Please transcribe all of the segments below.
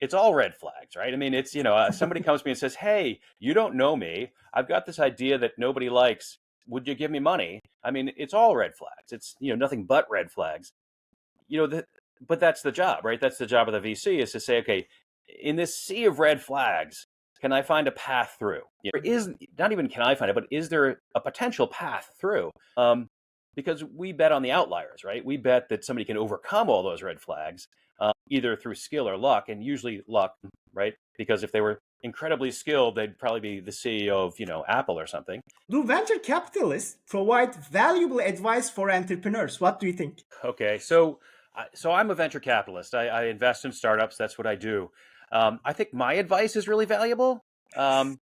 it's all red flags, right? I mean, it's, somebody comes to me and says, hey, you don't know me. I've got this idea that nobody likes. Would you give me money? I mean, it's all red flags. It's, nothing but red flags. But that's the job, right? That's the job of the VC, is to say, okay, in this sea of red flags, can I find a path through? Is not even can I find it, but is there a potential path through? Because we bet on the outliers, right? We bet that somebody can overcome all those red flags, either through skill or luck, and usually luck, right? Because if they were incredibly skilled, they'd probably be the CEO of, Apple or something. Do venture capitalists provide valuable advice for entrepreneurs? What do you think? Okay, so I'm a venture capitalist. I invest in startups. That's what I do. I think my advice is really valuable. Um,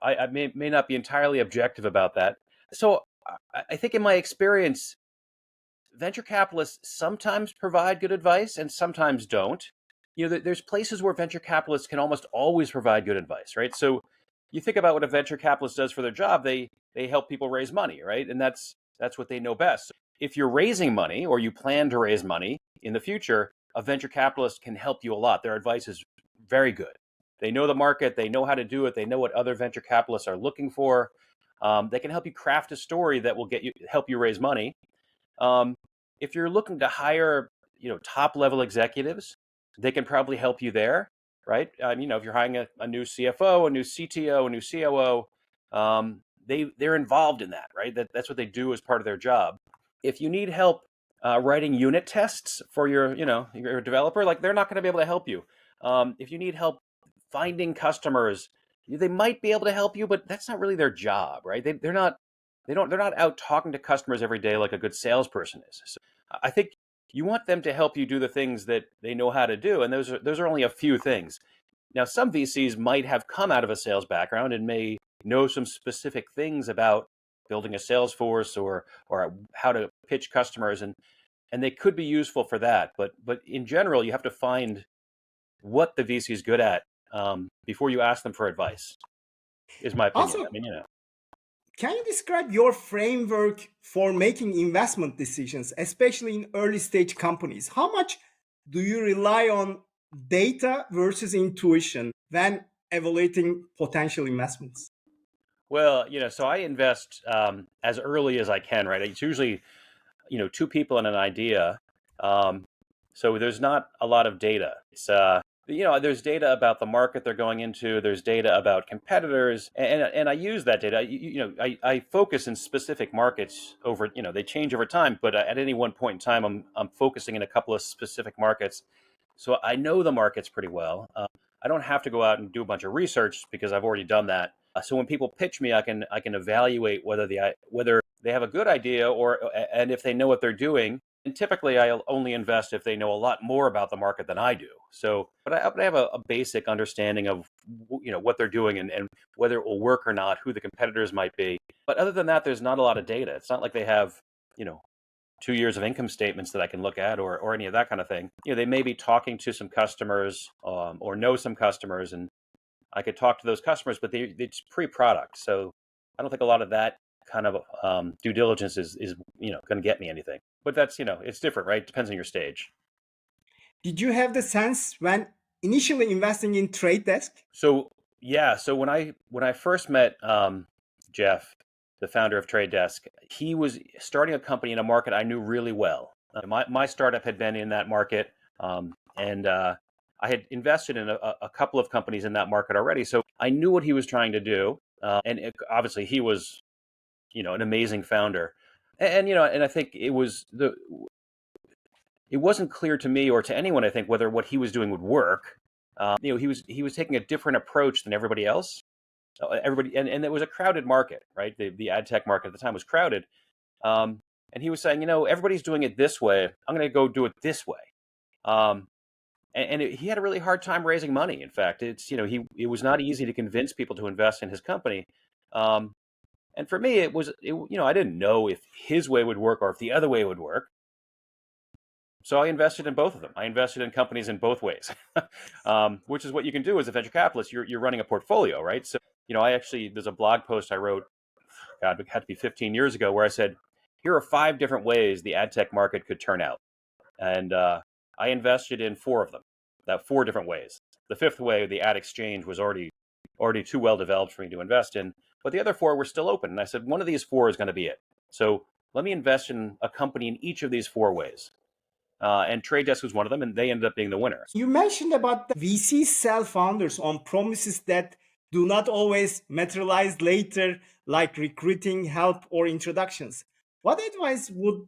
I may not be entirely objective about that. So I think in my experience, venture capitalists sometimes provide good advice and sometimes don't. There's places where venture capitalists can almost always provide good advice, right? So you think about what a venture capitalist does for their job. They help people raise money, right? And that's what they know best. If you're raising money or you plan to raise money in the future, a venture capitalist can help you a lot. Their advice is very good. They know the market, they know how to do it, they know what other venture capitalists are looking for. They can help you craft a story that will help you raise money. If you're looking to hire, top level executives, they can probably help you there, right? If you're hiring a new CFO, a new CTO, a new COO, they're involved in that, right? That's what they do as part of their job. If you need help writing unit tests for your developer, like they're not going to be able to help you. If you need help finding customers, they might be able to help you, but that's not really their job, right? They're not out talking to customers every day like a good salesperson is. So I think you want them to help you do the things that they know how to do, and those are only a few things. Now, some VCs might have come out of a sales background and may know some specific things about building a sales force or how to pitch customers, and they could be useful for that. But in general, you have to find what the VC is good at before you ask them for advice, is my opinion. I Also, mean, can you describe your framework for making investment decisions, especially in early stage companies? How much do you rely on data versus intuition when evaluating potential investments? well, so I invest as early as I can, right? It's usually, two people and an idea. Um, so there's not a lot of data. It's there's data about the market they're going into. There's data about competitors, and I use that data. I focus in specific markets over. They change over time, but at any one point in time, I'm focusing in a couple of specific markets. So I know the markets pretty well. I don't have to go out and do a bunch of research because I've already done that. So when people pitch me, I can evaluate whether they have a good idea and if they know what they're doing. And typically, I'll only invest if they know a lot more about the market than I do. So, but I have a basic understanding of what they're doing and whether it will work or not, who the competitors might be. But other than that, there's not a lot of data. It's not like they have 2 years of income statements that I can look at or any of that kind of thing. They may be talking to some customers or know some customers, and I could talk to those customers, but it's pre-product. So I don't think a lot of that kind of due diligence is going to get me anything. But that's it's different, right? Depends on your stage. Did you have the sense when initially investing in Trade Desk? So yeah, so when I first met Jeff, the founder of Trade Desk, he was starting a company in a market I knew really well. My startup had been in that market, and I had invested in a couple of companies in that market already. So I knew what he was trying to do, obviously he was an amazing founder, and I think it wasn't clear to me or to anyone, I think, whether what he was doing would work. He was taking a different approach than everybody else. Everybody, and it was a crowded market, right? The ad tech market at the time was crowded, and he was saying, everybody's doing it this way. I'm going to go do it this way. He had a really hard time raising money. In fact, it was not easy to convince people to invest in his company. And for me, I didn't know if his way would work or if the other way would work. So I invested in both of them. I invested in companies in both ways, which is what you can do as a venture capitalist. You're running a portfolio, right? So, there's a blog post I wrote, God, it had to be 15 years ago, where I said, here are 5 different ways the ad tech market could turn out. And I invested in 4 of them. that 4 different ways. The fifth way, the ad exchange, was already too well developed for me to invest in, but the other 4 were still open. And I said, one of these 4 is going to be it. So let me invest in a company in each of these 4 ways. And Trade Desk was one of them, and they ended up being the winner. You mentioned about the VC sell founders on promises that do not always materialize later, like recruiting, help, or introductions. What advice would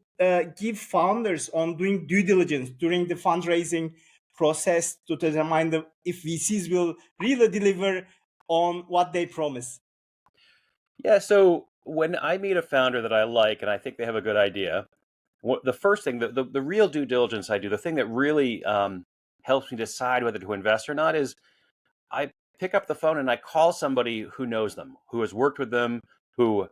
give founders on doing due diligence during the fundraising process to determine if VCs will really deliver on what they promise? Yeah, so when I meet a founder that I like and I think they have a good idea, the first thing, the real due diligence I do, the thing that really helps me decide whether to invest or not, is I pick up the phone and I call somebody who knows them, who has worked with them, who,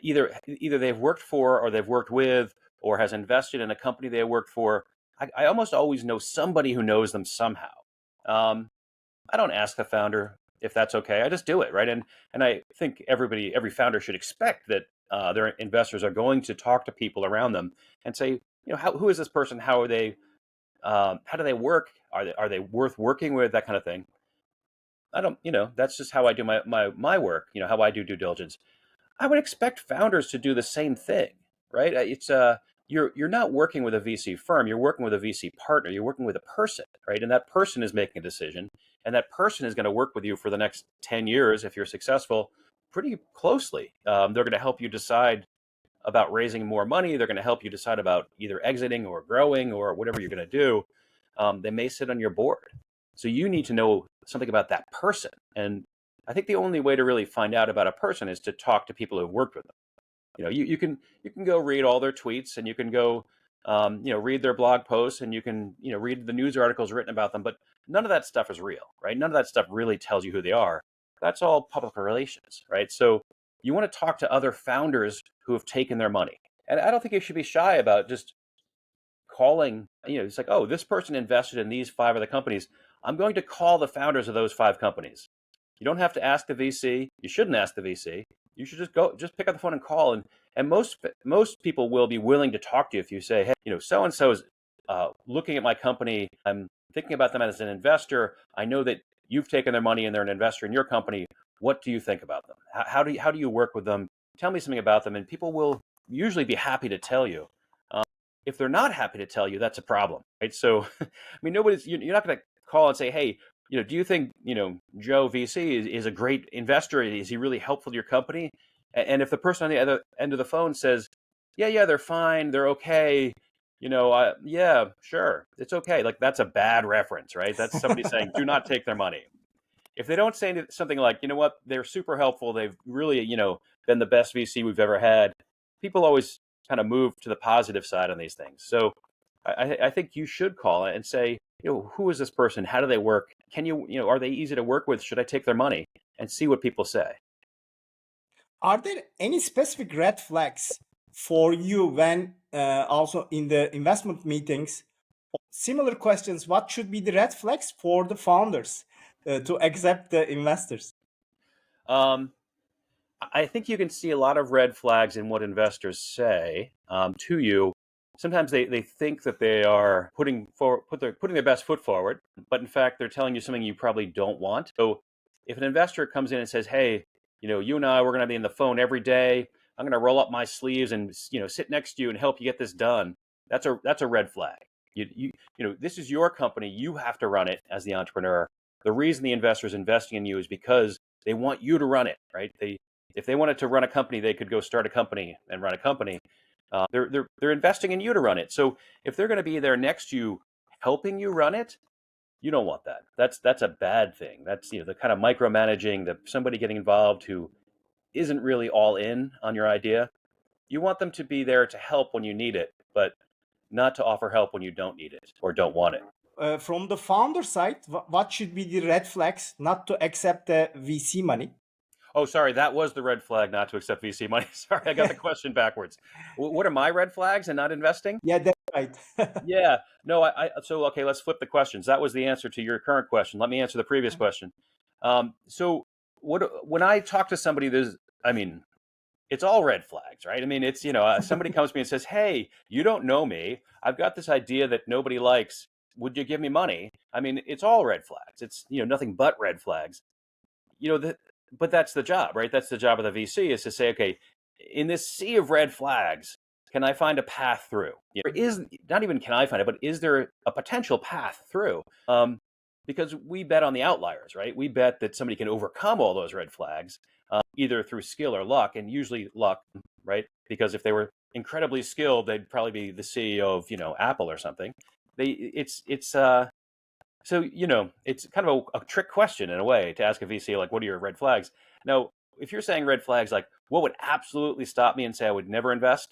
either they've worked for or they've worked with or has invested in a company they worked for. I almost always know somebody who knows them somehow. I don't ask the founder if that's okay. I just do it, right? And I think every founder should expect that their investors are going to talk to people around them and say, who is this person? How are they? How do they work? Are they worth working with? That kind of thing. I don't, that's just how I do my work. How I do due diligence. I would expect founders to do the same thing, right? It's you're not working with a VC firm. You're working with a VC partner. You're working with a person, right? And that person is making a decision, and that person is going to work with you for the next 10 years if you're successful, pretty closely. They're going to help you decide about raising more money. They're going to help you decide about either exiting or growing or whatever you're going to do. They may sit on your board, so you need to know something about that person. And I think the only way to really find out about a person is to talk to people who've worked with them. You can go read all their tweets, and you can go read their blog posts, and you can read the news articles written about them, but none of that stuff is real, right? None of that stuff really tells you who they are. That's all public relations, right? So you want to talk to other founders who have taken their money, and I don't think you should be shy about just calling. It's like, oh, this person invested in these 5 other companies. I'm going to call the founders of those 5 companies. You don't have to ask the VC. You shouldn't ask the VC. You should just pick up the phone and call. And most people will be willing to talk to you if you say, hey, so and so is looking at my company. I'm thinking about them as an investor. I know that you've taken their money and they're an investor in your company. What do you think about them? How do you work with them? Tell me something about them. And people will usually be happy to tell you. If they're not happy to tell you, that's a problem, right? So, I mean, you're not going to call and say, hey, do you think, Joe VC is a great investor? Is he really helpful to your company? And if the person on the other end of the phone says, yeah, they're fine, they're okay, yeah, sure, it's okay. Like, that's a bad reference, right? That's somebody saying, do not take their money. If they don't say something like, what, they're super helpful, they've really, been the best VC we've ever had, people always kind of move to the positive side on these things. So I think you should call and say, who is this person? How do they work? Can are they easy to work with? Should I take their money? And see what people say. Are there any specific red flags for you when also in the investment meetings? Similar questions. What should be the red flags for the founders to accept the investors? Um, I think you can see a lot of red flags in what investors say to you. Sometimes they think that they are putting their best foot forward, but in fact they're telling you something you probably don't want. So if an investor comes in and says, "Hey, you and I, we're going to be on the phone every day. I'm going to roll up my sleeves and sit next to you and help you get this done," that's a red flag. This is your company. You have to run it as the entrepreneur. The reason the investor is investing in you is because they want you to run it, right? If they wanted to run a company, they could go start a company and run a company. They're investing in you to run it. So if they're going to be there next to you, helping you run it, you don't want that. That's a bad thing. That's the kind of micromanaging, somebody getting involved who isn't really all in on your idea. You want them to be there to help when you need it, but not to offer help when you don't need it or don't want it. From the founder side, what should be the red flags not to accept the VC money? Oh, sorry, that was the red flag, not to accept VC money. Sorry, I got the question backwards. What are my red flags in not investing? Yeah, that's right. Yeah, no, so okay, let's flip the questions. That was the answer to your current question. Let me answer the previous question. So when I talk to somebody, it's all red flags, right? I mean, it's, somebody comes to me and says, "Hey, you don't know me. I've got this idea that nobody likes. would you give me money? I mean, it's all red flags. It's, nothing but red flags. But that's the job, right? That's the job of the VC, is to say, okay, in this sea of red flags, can I find a path through? Is not even can I find it, but is there a potential path through? Because we bet on the outliers, right? We bet that somebody can overcome all those red flags, either through skill or luck, and usually luck, right? Because if they were incredibly skilled, they'd probably be the CEO of, Apple or something. So, it's kind of a trick question in a way to ask a VC, like, what are your red flags? Now, if you're saying red flags, like, what would absolutely stop me and say I would never invest?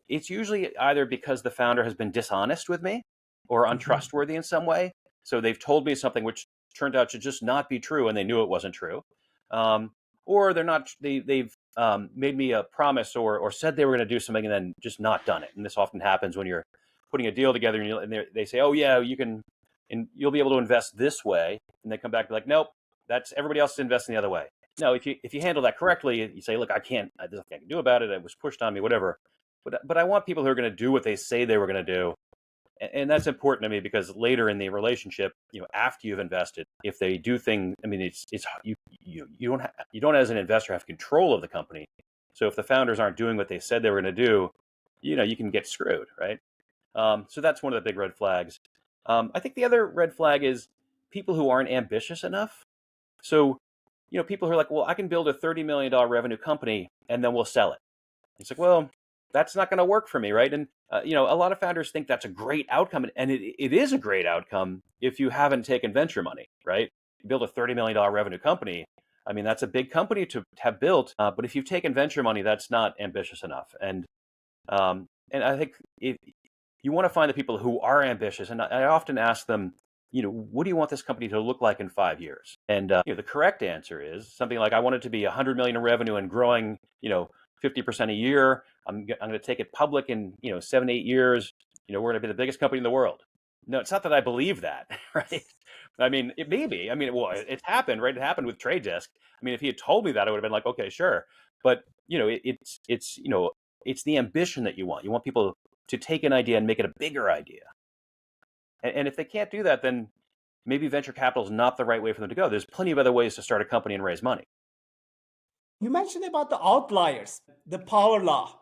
It's usually either because the founder has been dishonest with me or untrustworthy in some way. So they've told me something which turned out to just not be true, and they knew it wasn't true. Or they've made me a promise or said they were going to do something and then just not done it. And this often happens when you're putting a deal together and they say, oh yeah, you can, and you'll be able to invest this way. And they come back and be like, nope, that's everybody else is investing the other way. No, if you handle that correctly, you say, look, there's nothing I can do about it. It was pushed on me, whatever. But I want people who are going to do what they say they were going to do. And that's important to me, because later in the relationship, after you've invested, if they do things, I mean, you don't as an investor have control of the company. So if the founders aren't doing what they said they were going to do, you can get screwed, right? So that's one of the big red flags. I think the other red flag is people who aren't ambitious enough. So, people who are like, well, I can build a $30 million revenue company and then we'll sell it. It's like, well, that's not going to work for me, right? And a lot of founders think that's a great outcome, and it is a great outcome if you haven't taken venture money, right? You build a $30 million revenue company. I mean, that's a big company to have built, but if you've taken venture money, that's not ambitious enough. And I think if you want to find the people who are ambitious, and I often ask them, what do you want this company to look like in 5 years? And the correct answer is something like, I want it to be 100 million in revenue and growing, 50% a year. I'm going to take it public in 7, 8 years. We're going to be the biggest company in the world. No, it's not that I believe that, right? I mean, it may be. I mean, well, it's happened, right? It happened with Trade Desk. I mean, if he had told me that, I would have been like, okay, sure. But it's the ambition that you want. You want people to take an idea and make it a bigger idea. And if they can't do that, then maybe venture capital is not the right way for them to go. There's plenty of other ways to start a company and raise money. You mentioned about the outliers. The power law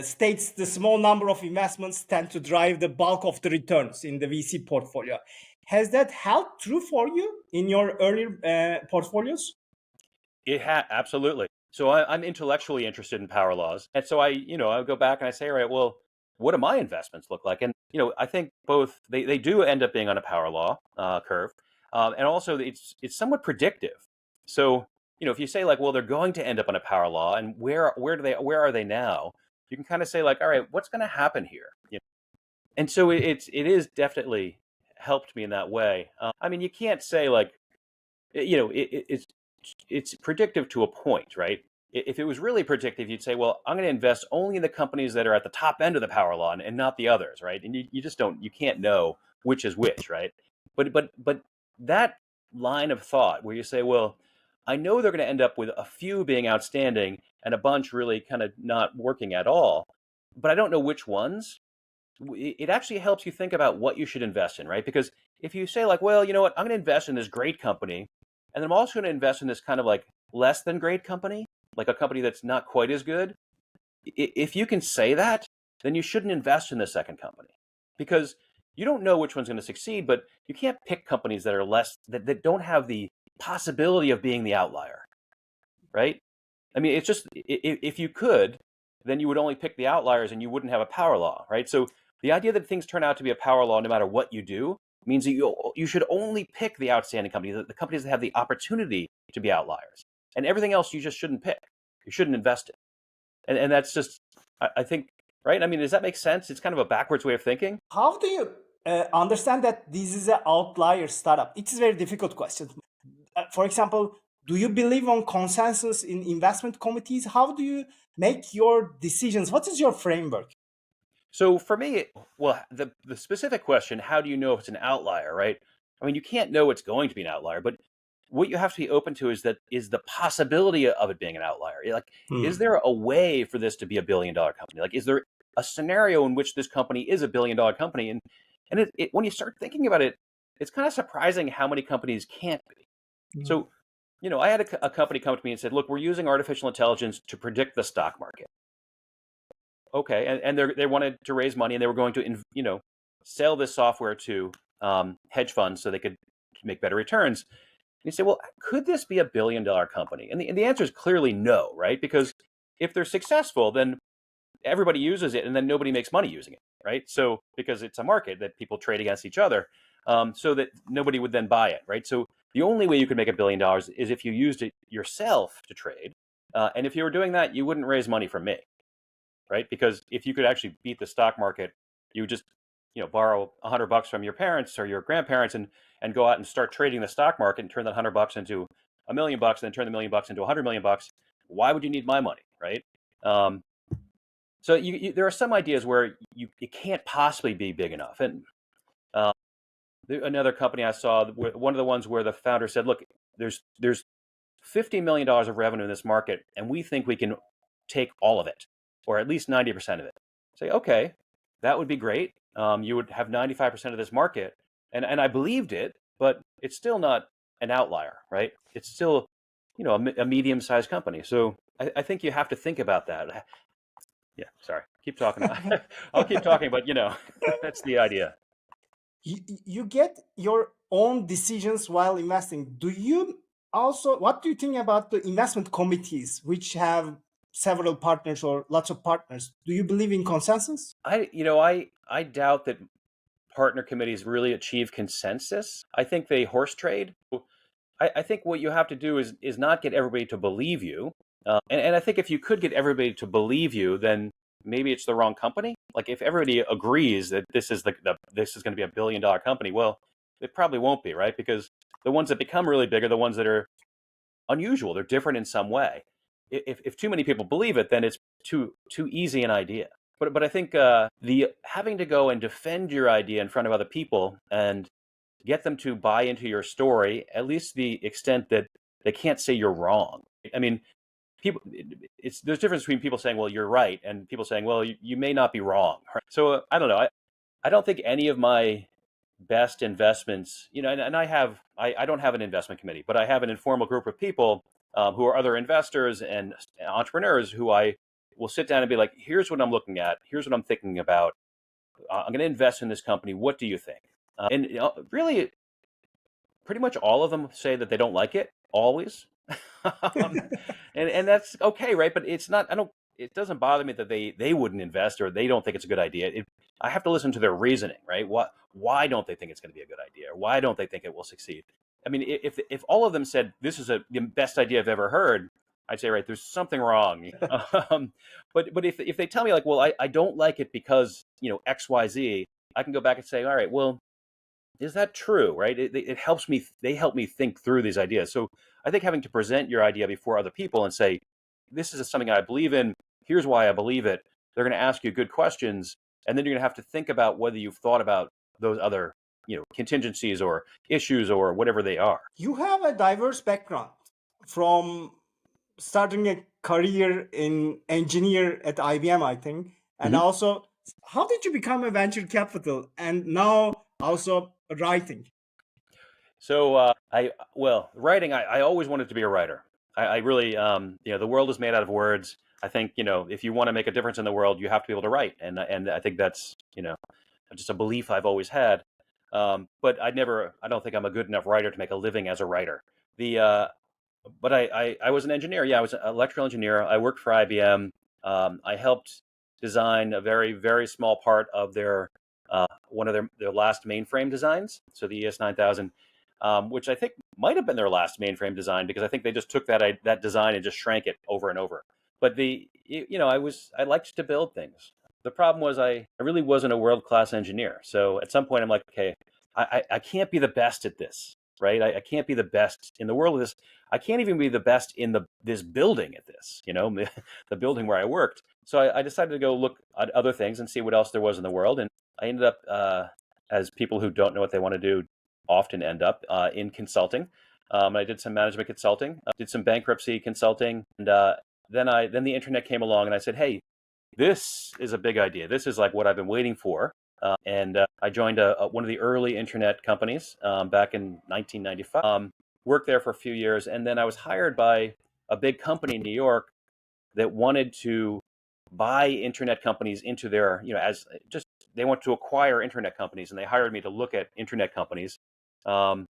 states the small number of investments tend to drive the bulk of the returns in the VC portfolio. Has that held true for you in your earlier portfolios? Absolutely. So I'm intellectually interested in power laws. And so I go back and I say, all right, well, what do my investments look like? And, I think both, they do end up being on a power law curve. And also it's somewhat predictive. So, if you say like, well, they're going to end up on a power law, and where are they now? You can kind of say like, all right, what's going to happen here? And so it is definitely helped me in that way. I mean, you can't say like, it's predictive to a point, right? If it was really predictive, you'd say, well, I'm going to invest only in the companies that are at the top end of the power law and not the others, right? And you can't know which is which, right? But that line of thought where you say, well, I know they're going to end up with a few being outstanding and a bunch really kind of not working at all, but I don't know which ones. It actually helps you think about what you should invest in, right? Because if you say like, well, you know what, I'm going to invest in this great company, and then I'm also going to invest in this kind of like less than great company, like a company that's not quite as good. If you can say that, then you shouldn't invest in the second company, because you don't know which one's going to succeed, but you can't pick companies that are that don't have the possibility of being the outlier, right? I mean, it's just, if you could, then you would only pick the outliers and you wouldn't have a power law, right? So the idea that things turn out to be a power law no matter what you do means that you should only pick the outstanding companies, the companies that have the opportunity to be outliers. And everything else you just shouldn't pick. You shouldn't invest in. And that's just, I think, right? I mean, does that make sense? It's kind of a backwards way of thinking. How do you understand that this is an outlier startup? It's a very difficult question. For example, do you believe on consensus in investment committees? How do you make your decisions? What is your framework? So for me, well, the specific question, how do you know if it's an outlier, right? I mean, you can't know it's going to be an outlier, but what you have to be open to is the possibility of it being an outlier. Like, is there a way for this to be $1 billion company? Like, is there a scenario in which this company is $1 billion company? And And when you start thinking about it, it's kind of surprising how many companies can't be. Mm. So, I had a company come to me and said, look, we're using artificial intelligence to predict the stock market. Okay. And they wanted to raise money, and they were going to, sell this software to hedge funds so they could make better returns. And you say, well, could this be $1 billion company? And the answer is clearly no, right? Because if they're successful, then everybody uses it, and then nobody makes money using it, right? So because it's a market that people trade against each other, so that nobody would then buy it, right? So the only way you could make $1 billion is if you used it yourself to trade, and if you were doing that, you wouldn't raise money from me, right? Because if you could actually beat the stock market, you would just borrow $100 from your parents or your grandparents and go out and start trading the stock market and turn that $100 into $1 million, and then turn the $1 million into $100 million. Why would you need my money, right? So there are some ideas where it can't possibly be big enough. And another company I saw, one of the ones where the founder said, "Look, there's $50 million of revenue in this market, and we think we can take all of it, or at least 90% of it." Say, okay, that would be great. You would have 95% of this market, and I believed it, but it's still not an outlier, right? It's still, a medium-sized company. So I think you have to think about that. Yeah, sorry. Keep talking. I'll keep talking, but that's the idea. You get your own decisions while investing. What do you think about the investment committees, which have several partners or lots of partners? Do you believe in consensus? I doubt that partner committees really achieve consensus. I think they horse trade. I think what you have to do is not get everybody to believe you. And I think if you could get everybody to believe you, then maybe it's the wrong company. Like if everybody agrees that this is this is going to be $1 billion company, well, it probably won't be, right? Because the ones that become really big are the ones that are unusual. They're different in some way. If too many people believe it, then it's too easy an idea. But I think the having to go and defend your idea in front of other people and get them to buy into your story, at least the extent that they can't say you're wrong. I mean, people, there's a difference between people saying, well, you're right, and people saying, well, you may not be wrong. So I don't know. I don't think any of my best investments, and I don't have an investment committee, but I have an informal group of people who are other investors and entrepreneurs who I will sit down and be like, here's what I'm looking at. Here's what I'm thinking about. I'm going to invest in this company. What do you think? And really, pretty much all of them say that they don't like it always. And that's okay, right? But it's not, it doesn't bother me that they wouldn't invest or they don't think it's a good idea. I have to listen to their reasoning, right? Why don't they think it's going to be a good idea? Or why don't they think it will succeed? I mean, if all of them said this is the best idea I've ever heard, I'd say, right, there's something wrong. But if they tell me like, well, I don't like it because X, Y, Z, I can go back and say, all right, well, is that true, right? It helps me. They help me think through these ideas. So I think having to present your idea before other people and say, this is something I believe in. Here's why I believe it. They're going to ask you good questions, and then you're going to have to think about whether you've thought about those other, contingencies or issues or whatever they are. You have a diverse background from starting a career in engineer at IBM, I think, and also how did you become a venture capital and now also writing? So writing. I always wanted to be a writer. I really, the world is made out of words. I think if you want to make a difference in the world, you have to be able to write, and I think that's just a belief I've always had. But I don't think I'm a good enough writer to make a living as a writer. But I was an engineer. Yeah, I was an electrical engineer. I worked for IBM. I helped design a very, very small part of one of their last mainframe designs. So the ES9000, which I think might have been their last mainframe design because I think they just took that design and just shrank it over and over. But I liked to build things. The problem was I really wasn't a world-class engineer. So at some point I'm like, okay, I can't be the best at this, right? I can't be the best in the world of this. I can't even be the best in this building at this, the building where I worked. So I decided to go look at other things and see what else there was in the world. And I ended up, as people who don't know what they want to do often end up, in consulting. I did some management consulting, did some bankruptcy consulting, and then the internet came along, and I said, "Hey, this is a big idea. This is like what I've been waiting for. And I joined one of the early internet companies back in 1995. Worked there for a few years, and then I was hired by a big company in New York that wanted to buy internet companies into their, as just they want to acquire internet companies, and they hired me to look at internet companies. Um,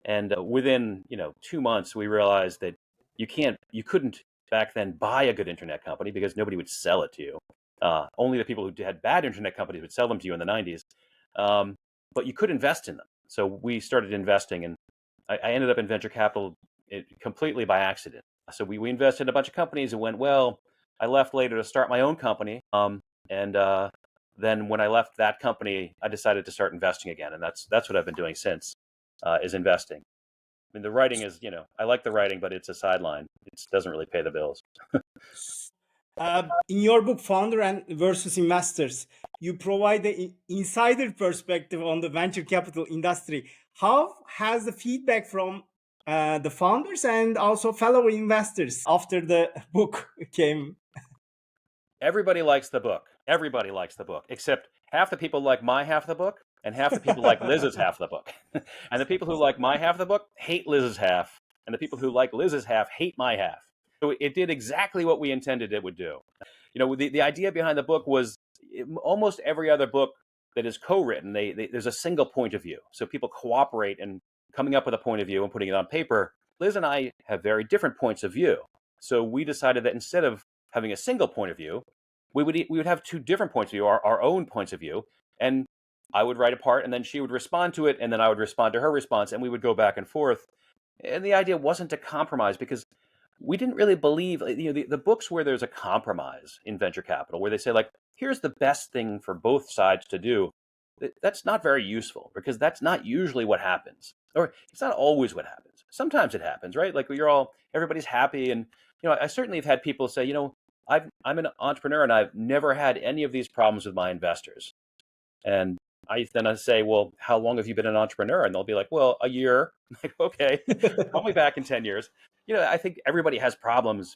and within 2 months, we realized that you couldn't back then buy a good internet company because nobody would sell it to you. Only the people who had bad internet companies would sell them to you in the 90s. Um, but you could invest in them. So we started investing, and I ended up in venture capital completely by accident. So we invested in a bunch of companies and went well. I left later to start my own company. And then when I left that company, I decided to start investing again. And that's what I've been doing since, is investing. I mean, the writing is, I like the writing, but it's a sideline. It doesn't really pay the bills. In your book, Founder and versus Investors, you provide the insider perspective on the venture capital industry. How has the feedback from the founders and also fellow investors after the book came? Everybody likes the book. Everybody likes the book, except half the people like my half of the book, and half the people like Liz's half of the book. And the people who like my half of the book hate Liz's half, and the people who like Liz's half hate my half. So it did exactly what we intended it would do. The idea behind the book was almost every other book that is co-written, there's a single point of view. So people cooperate in coming up with a point of view and putting it on paper. Liz and I have very different points of view. So we decided that instead of having a single point of view, we would have two different points of view, our own points of view, and I would write a part, and then she would respond to it, and then I would respond to her response, and we would go back and forth. And the idea wasn't to compromise, because we didn't really believe, the books where there's a compromise in venture capital, where they say, like, here's the best thing for both sides to do. That's not very useful, because that's not usually what happens, or it's not always what happens. Sometimes it happens, right? Like everybody's happy, and I certainly have had people say, I'm an entrepreneur and I've never had any of these problems with my investors. And I say, well, how long have you been an entrepreneur? And they'll be like, well, a year. I'm like, okay, call me back in 10 years. I think everybody has problems,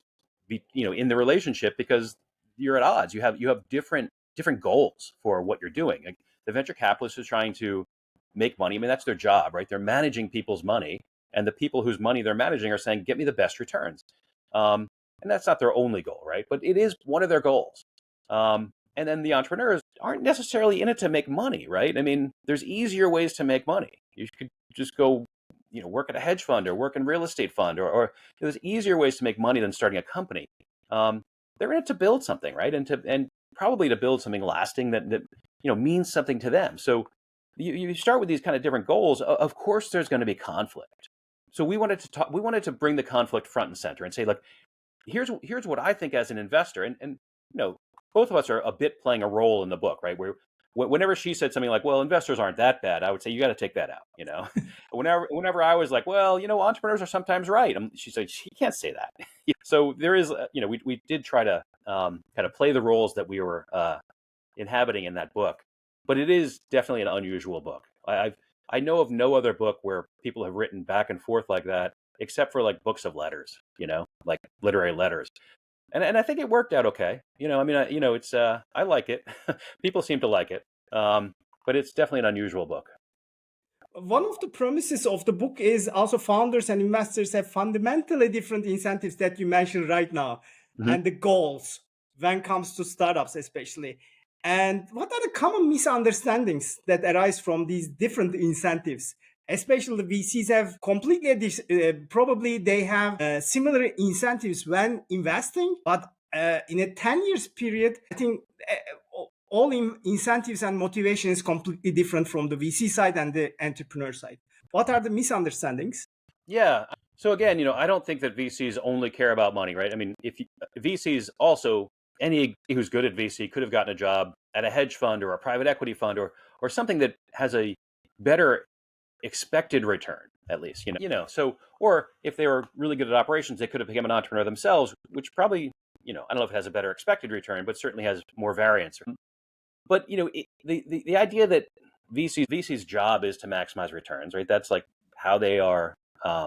in the relationship, because you're at odds. You have different goals for what you're doing. Like, the venture capitalist is trying to make money. I mean, that's their job, right? They're managing people's money, and the people whose money they're managing are saying, get me the best returns. And that's not their only goal, right? But it is one of their goals. And then the entrepreneurs aren't necessarily in it to make money, right? I mean, there's easier ways to make money. You could just go, work at a hedge fund or work in real estate fund, or there's easier ways to make money than starting a company. They're in it to build something, right? And probably to build something lasting that means something to them. So you start with these kind of different goals. Of course, there's going to be conflict. So we wanted to bring the conflict front and center and say, like, here's what I think as an investor, and both of us are a bit playing a role in the book, right? Where whenever she said something like, well, investors aren't that bad, I would say, you got to take that out. Whenever I was like, well, entrepreneurs are sometimes right, she said, she can't say that. So there is, we did try to kind of play the roles that we were inhabiting in that book, but it is definitely an unusual book. I know of no other book where people have written back and forth like that, except for like books of letters, like literary letters. And I think it worked out okay. It's I like it. People seem to like it. But it's definitely an unusual book. One of the premises of the book is also founders and investors have fundamentally different incentives that you mentioned right now, Mm-hmm. and the goals when it comes to startups especially. And what are the common misunderstandings that arise from these different incentives? Especially the VCs have probably they have similar incentives when investing, but in a 10 years period, I think all incentives and motivation is completely different from the VC side and the entrepreneur side. What are the misunderstandings? Yeah. So again, I don't think that VCs only care about money, right? I mean, VCs also, any who's good at VC could have gotten a job at a hedge fund or a private equity fund or something that has a better expected return, at least, so, or if they were really good at operations, they could have become an entrepreneur themselves, which probably, I don't know if it has a better expected return, but certainly has more variance. But, the idea that VC's job is to maximize returns, right? That's like how they are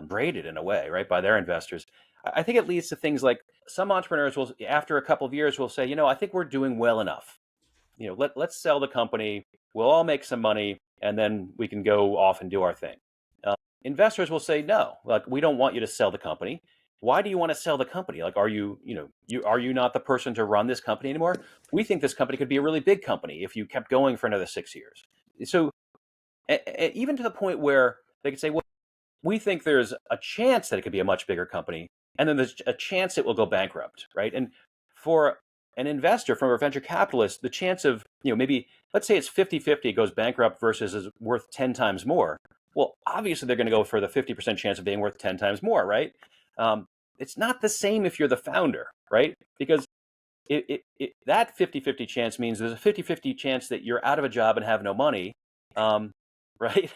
rated in a way, right, by their investors. I think it leads to things like some entrepreneurs will, after a couple of years, will say, I think we're doing well enough. let's sell the company. We'll all make some money, and then we can go off and do our thing. Uh, Investors will say, no, like, we don't want you to sell the company. Why do you want to sell the company? Like, are you not the person to run this company anymore? We think this company could be a really big company if you kept going for another 6 years. So even to the point where they could say, well, we think there's a chance that it could be a much bigger company, and then there's a chance it will go bankrupt, right? And for an investor, from a venture capitalist, the chance of, maybe, let's say it's 50-50, it goes bankrupt versus is worth 10 times more. Well, obviously they're going to go for the 50% chance of being worth 10 times more, right? It's not the same if you're the founder, right? Because that 50-50 chance means there's a 50-50 chance that you're out of a job and have no money, right?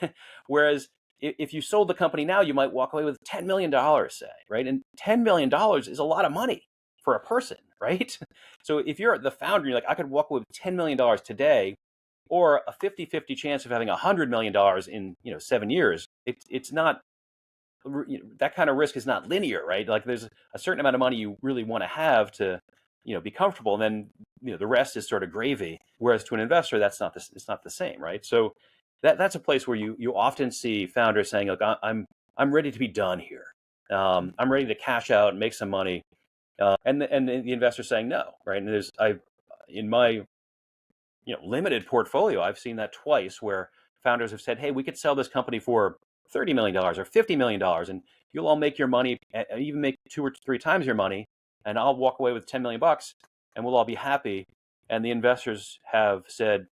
Whereas if you sold the company now, you might walk away with $10 million, say, right? And $10 million is a lot of money for a person, right? So if you're the founder, you're like, I could walk away with $10 million today, or a 50-50 chance of having $100 million in 7 years. It's not, that kind of risk is not linear, right? Like, there's a certain amount of money you really want to have to be comfortable, and then the rest is sort of gravy. Whereas to an investor, it's not the same, right? So that's a place where you often see founders saying, look, I'm ready to be done here. I'm ready to cash out and make some money, and the investor saying no, right? And in my limited portfolio, I've seen that twice, where founders have said, hey, we could sell this company for $30 million or $50 million, and you'll all make your money, and even make 2 or 3 times your money, and I'll walk away with $10 million, and we'll all be happy. And the investors have said,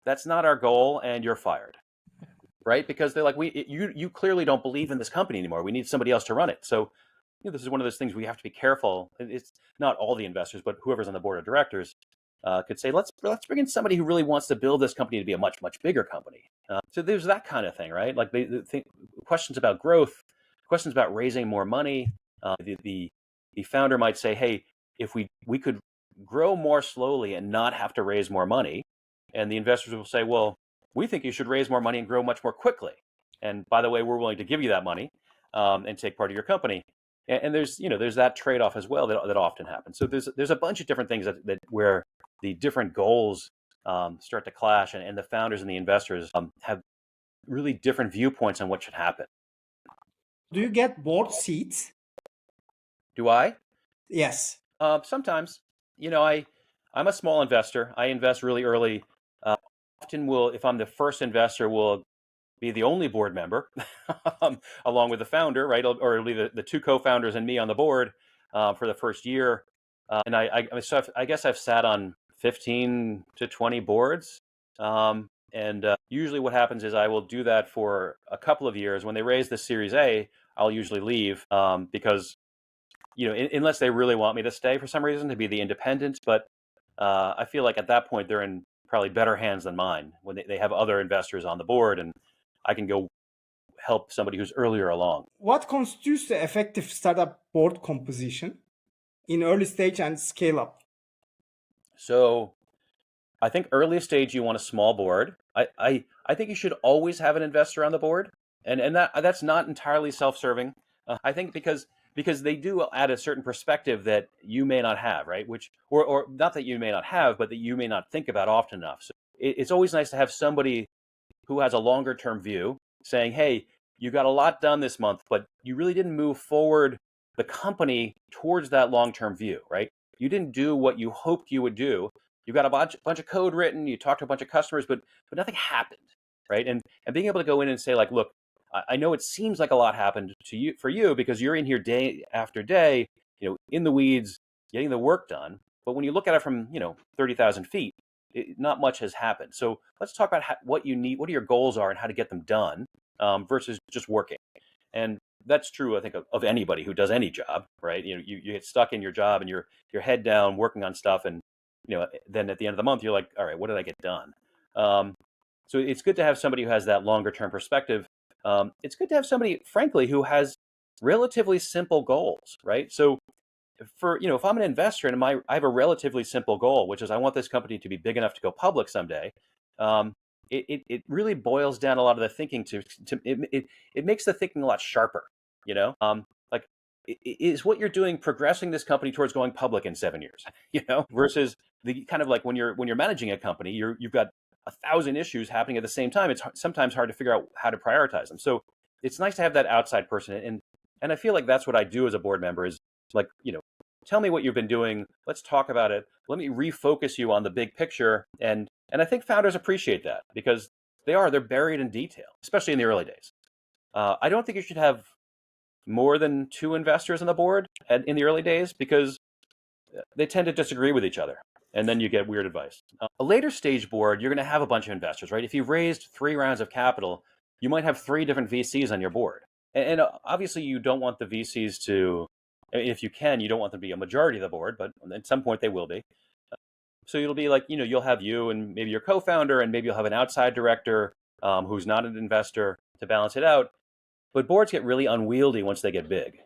that's not our goal, and you're fired, right? Because they're like, you clearly don't believe in this company anymore. We need somebody else to run it. So this is one of those things we have to be careful. It's not all the investors, but whoever's on the board of directors could say, let's bring in somebody who really wants to build this company to be a much, much bigger company. So there's that kind of thing, right? Like, questions about growth, questions about raising more money. The founder might say, hey, if we could grow more slowly and not have to raise more money. And the investors will say, well, we think you should raise more money and grow much more quickly. And by the way, we're willing to give you that money and take part of your company. And there's that trade-off as well that often happens. So there's a bunch of different things that where the different goals start to clash, and the founders and the investors have really different viewpoints on what should happen. Do you get board seats? Do I? Yes. Sometimes. I'm a small investor. I invest really early. Often if I'm the first investor, will be the only board member, along with the founder, right? Or it'll be the 2 co-founders and me on the board for the first year. And I guess I've sat on 15 to 20 boards. And usually what happens is I will do that for a couple of years. When they raise the Series A, I'll usually leave because, unless they really want me to stay for some reason, to be the independent. But I feel like at that point, they're in probably better hands than mine, when they have other investors on the board, and I can go help somebody who's earlier along. What constitutes the effective startup board composition in early stage and scale up? So I think early stage, you want a small board. I think you should always have an investor on the board, and that's not entirely self-serving. I think because they do add a certain perspective that you may not have, right? Which, or not that you may not have, but that you may not think about often enough. So it's always nice to have somebody who has a longer term view, saying, hey, you got a lot done this month, but you really didn't move forward the company towards that long term view, right? You didn't do what you hoped you would do. You got a bunch of code written, you talked to a bunch of customers, but nothing happened, right? And being able to go in and say, like, look, I know it seems like a lot happened for you because you're in here day after day, in the weeds, getting the work done. But when you look at it from 30,000 feet, not much has happened. So let's talk about what you need, what your goals are, and how to get them done versus just working. And that's true, I think, of anybody who does any job, right? You get stuck in your job and you're head down working on stuff, and then at the end of the month, you're like, all right, what did I get done? So it's good to have somebody who has that longer term perspective. It's good to have somebody, frankly, who has relatively simple goals, right? So if I'm an investor and I have a relatively simple goal, which is I want this company to be big enough to go public someday. It really boils down a lot of the thinking it makes the thinking a lot sharper, like, is what you're doing progressing this company towards going public in 7 years, versus the kind of like when you're managing a company, you've got 1,000 issues happening at the same time. It's sometimes hard to figure out how to prioritize them. So it's nice to have that outside person, and I feel like that's what I do as a board member is like, tell me what you've been doing. Let's talk about it. Let me refocus you on the big picture. And I think founders appreciate that because they're buried in detail, especially in the early days. I don't think you should have more than 2 investors on the board in the early days because they tend to disagree with each other. And then you get weird advice. A later stage board, you're going to have a bunch of investors, right? If you've raised 3 rounds of capital, you might have 3 different VCs on your board. And obviously, you don't want the VCs to, if you can, you don't want them to be a majority of the board, but at some point they will be. So it'll be like, you'll have you and maybe your co-founder, and maybe you'll have an outside director who's not an investor to balance it out. But boards get really unwieldy once they get big.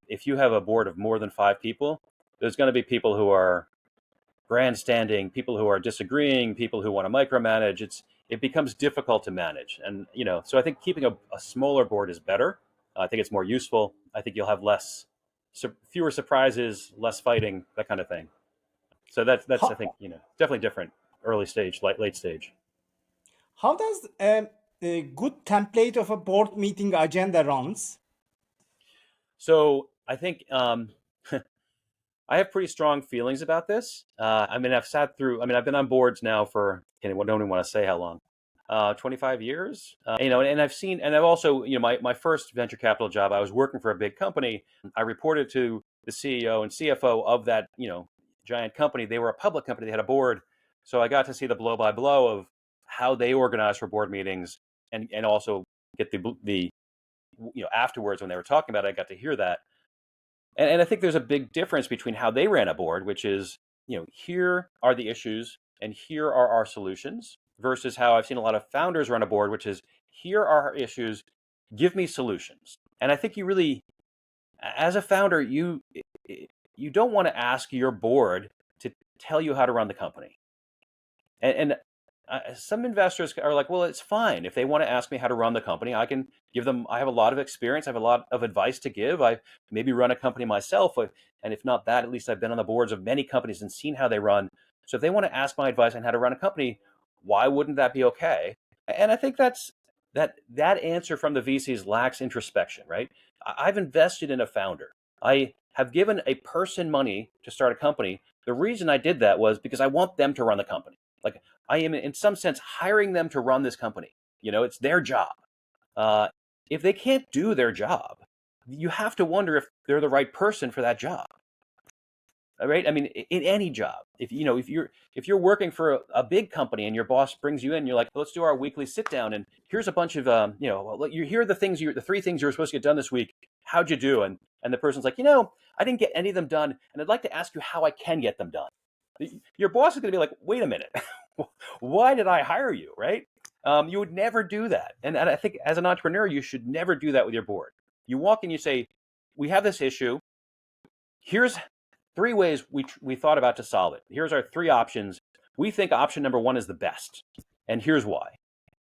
If you have a board of more than 5 people, there's going to be people who are grandstanding, people who are disagreeing, people who want to micromanage. It becomes difficult to manage. And, so I think keeping a smaller board is better. I think it's more useful. I think you'll have fewer surprises, less fighting, that kind of thing. So that's I How, think, definitely different early stage, late stage. how does a good template of a board meeting agenda runs? So I think I have pretty strong feelings about this. I've been on boards now for, I don't even want to say how long, 25 years. And I've also, my first venture capital job, I was working for a big company. I reported to the CEO and CFO of that, giant company. They were a public company. They had a board. So I got to see the blow by blow of how they organize for board meetings, and also get the afterwards when they were talking about it, I got to hear that. And I think there's a big difference between how they ran a board, which is, here are the issues and here are our solutions, versus how I've seen a lot of founders run a board, which is, here are our issues, give me solutions. And I think you really, as a founder, you don't want to ask your board to tell you how to run the company. And some investors are like, well, it's fine. If they want to ask me how to run the company, I can give them, I have a lot of experience. I have a lot of advice to give. I've maybe run a company myself. And if not that, at least I've been on the boards of many companies and seen how they run. So if they want to ask my advice on how to run a company, why wouldn't that be okay? And I think that answer from the VCs lacks introspection, right? I've invested in a founder. I have given a person money to start a company. The reason I did that was because I want them to run the company. Like, I am, in some sense, hiring them to run this company. It's their job. If they can't do their job, you have to wonder if they're the right person for that job. All right? I mean, in any job, if you're working for a big company and your boss brings you in, you're like, let's do our weekly sit down, and here's a bunch of here are the 3 things you were supposed to get done this week. How'd you do? And the person's like, I didn't get any of them done, and I'd like to ask you how I can get them done. Your boss is going to be like, wait a minute, why did I hire you, right? You would never do that. And I think as an entrepreneur, you should never do that with your board. You walk in, you say, we have this issue. Here's 3 ways we thought about to solve it. Here's our 3 options. We think option number 1 is the best, and here's why.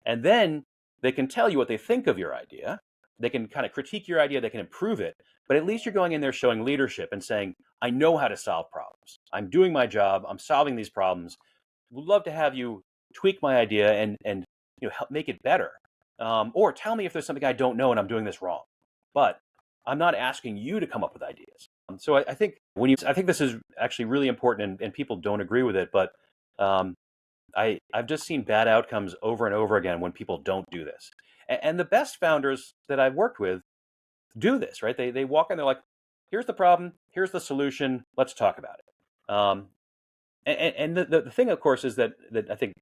And then they can tell you what they think of your idea. They can kind of critique your idea. They can improve it. But at least you're going in there showing leadership and saying, I know how to solve problems. I'm doing my job. I'm solving these problems. Would love to have you tweak my idea and help make it better. Or tell me if there's something I don't know and I'm doing this wrong. But I'm not asking you to come up with ideas. So I think I think this is actually really important, and people don't agree with it. But I've just seen bad outcomes over and over again when people don't do this. And the best founders that I've worked with do this, right? They walk in, they're like, here's the problem, here's the solution, let's talk about it. And the thing, of course, is that I think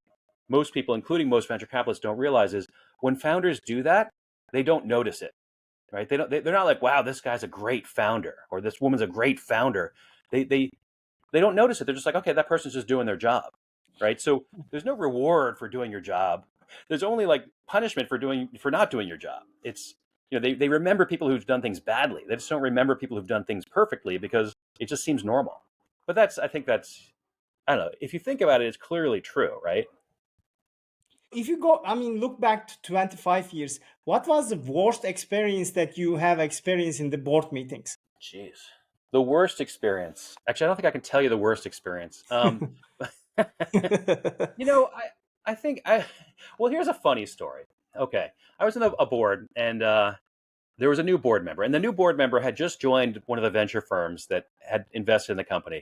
most people, including most venture capitalists, don't realize is when founders do that, they don't notice it, right? They're not like, wow, this guy's a great founder, or this woman's a great founder. They don't notice it. They're just like, okay, that person's just doing their job, right? So there's no reward for doing your job. There's only like punishment for not doing your job. It's, they remember people who've done things badly. They just don't remember people who've done things perfectly because it just seems normal. But I think that's, I don't know. If you think about it, it's clearly true, right? If you look back to 25 years, what was the worst experience that you have experienced in the board meetings? Jeez. The worst experience. Actually, I don't think I can tell you the worst experience. You know, I think I. Well, here's a funny story. Okay, I was in a board, and there was a new board member, and the new board member had just joined one of the venture firms that had invested in the company,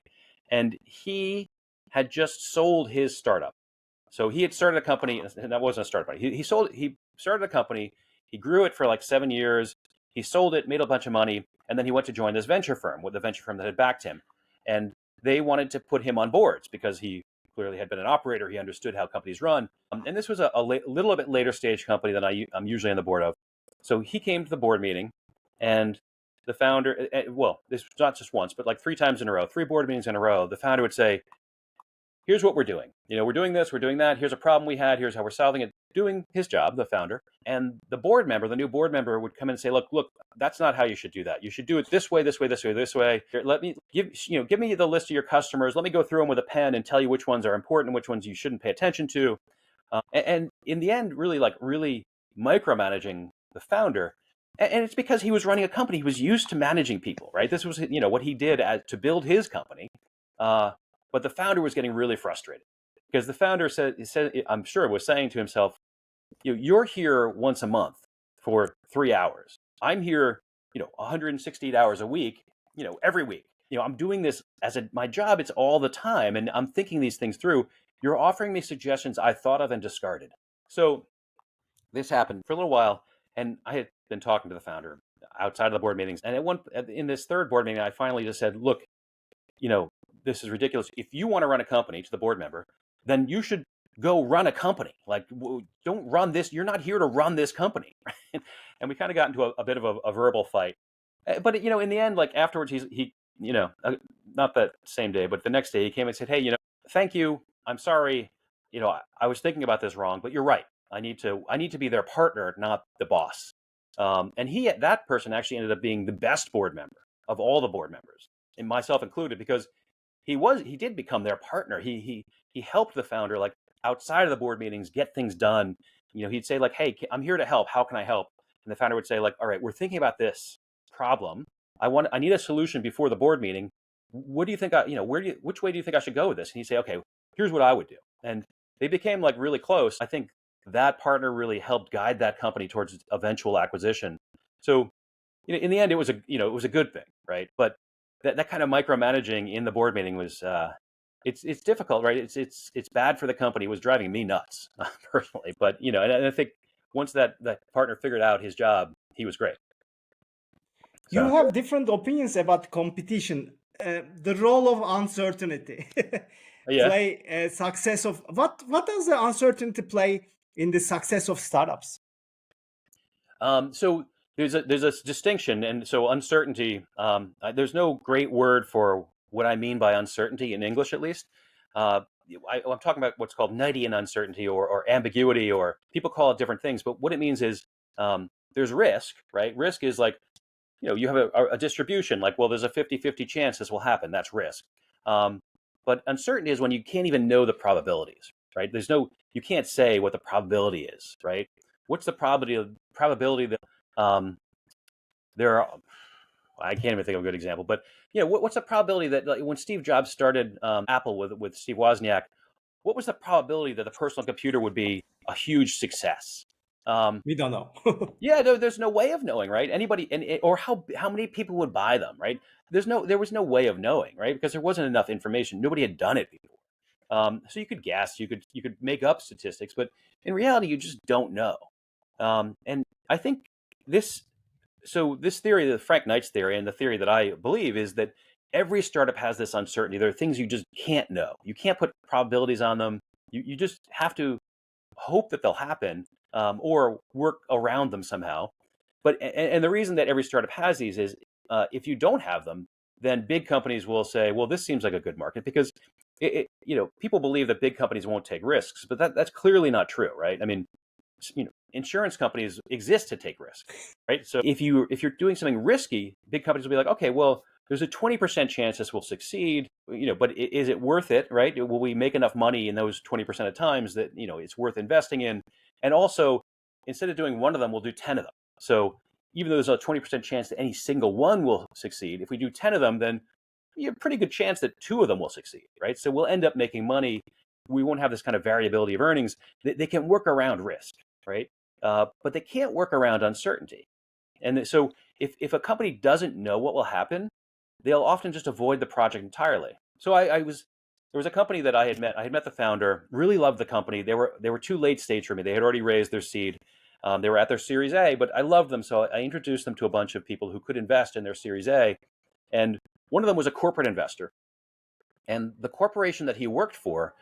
and he had just sold his startup. So he had started a company, and that wasn't a startup. He started a company. He grew it for like 7 years. He sold it, made a bunch of money, and then he went to join this venture firm, with the venture firm that had backed him, and they wanted to put him on boards because he clearly had been an operator. He understood how companies run, and this was little bit later stage company that I'm usually on the board of. So he came to the board meeting, and the founder, well, this was not just once, but like 3 times in a row, 3 board meetings in a row, the founder would say, here's what we're doing. We're doing this, we're doing that. Here's a problem we had. Here's how we're solving it. Doing his job, the founder, and the board member, the new board member, would come in and say, look, that's not how you should do that. You should do it this way, this way, this way, this way. Here, let me give me the list of your customers. Let me go through them with a pen and tell you which ones are important and which ones you shouldn't pay attention to. And in the end, really micromanaging the founder. And it's because he was running a company. He was used to managing people, right? This was, what he did to build his company. But the founder was getting really frustrated because the founder said, I'm sure, was saying to himself, you're here once a month for 3 hours. I'm here, 168 hours a week, every week. I'm doing this as my job. It's all the time. And I'm thinking these things through. You're offering me suggestions I thought of and discarded. So this happened for a little while. And I had been talking to the founder outside of the board meetings. And in this third board meeting, I finally just said, look, this is ridiculous. If you want to run a company, to the board member, then you should go run a company. Like, don't run this. You're not here to run this company. And we kind of got into a bit of a verbal fight. But, in the end, like afterwards, he not that same day, but the next day he came and said, hey, thank you. I'm sorry. I was thinking about this wrong, but you're right. I need to be their partner, not the boss. And that person actually ended up being the best board member of all the board members, and myself included, because he did become their partner. He helped the founder, like outside of the board meetings, get things done. He'd say like, hey, I'm here to help. How can I help? And the founder would say like, all right, we're thinking about this problem. I need a solution before the board meeting. What do you think? Which way do you think I should go with this? And he'd say, okay, here's what I would do. And they became like really close. I think that partner really helped guide that company towards its eventual acquisition. So, in the end, it was a good thing, right? But that kind of micromanaging in the board meeting was it's difficult, right? It's bad for the company. It was driving me nuts personally. But and I think once that partner figured out his job, he was great. You So have different opinions about competition. The role of uncertainty yeah. play success of what does the uncertainty play in the success of startups? So there's a distinction, and so uncertainty. There's no great word for what I mean by uncertainty in English, at least. I'm talking about what's called Knightian uncertainty or ambiguity, or people call it different things. But what it means is there's risk, right? Risk is like, you have a distribution, like, well, there's a 50-50 chance this will happen. That's risk. But uncertainty is when you can't even know the probabilities, right? You can't say what the probability is, right? What's the probability that there are, I can't even think of a good example, but what's the probability that, like, when Steve Jobs started Apple with Steve Wozniak, what was the probability that the personal computer would be a huge success? We don't know. Yeah, there's no way of knowing, right? Anybody, or how many people would buy them, right? There was no way of knowing, right? Because there wasn't enough information. Nobody had done it before. So you could guess, you could make up statistics, but in reality, you just don't know. And I think this theory, the Frank Knight's theory, and the theory that I believe, is that every startup has this uncertainty. There are things you just can't know. You can't put probabilities on them. You just have to hope that they'll happen, or work around them somehow. But and the reason that every startup has these is, if you don't have them, then big companies will say, well, this seems like a good market, because people believe that big companies won't take risks, but that's clearly not true, right? I mean, insurance companies exist to take risks, right? So if you're doing something risky, big companies will be like, okay, well, there's a 20% chance this will succeed, but is it worth it, right? Will we make enough money in those 20% of times that, it's worth investing in? And also, instead of doing one of them, we'll do 10 of them. So even though there's a 20% chance that any single one will succeed, if we do 10 of them, then you have a pretty good chance that 2 of them will succeed, right? So we'll end up making money. We won't have this kind of variability of earnings. They can work around risk, right? But they can't work around uncertainty. And so if a company doesn't know what will happen, they'll often just avoid the project entirely. So there was a company that I had met. I had met the founder, really loved the company. They were too late stage for me. They had already raised their seed. They were at their Series A, but I loved them, so I introduced them to a bunch of people who could invest in their Series A. And one of them was a corporate investor. And the corporation that he worked for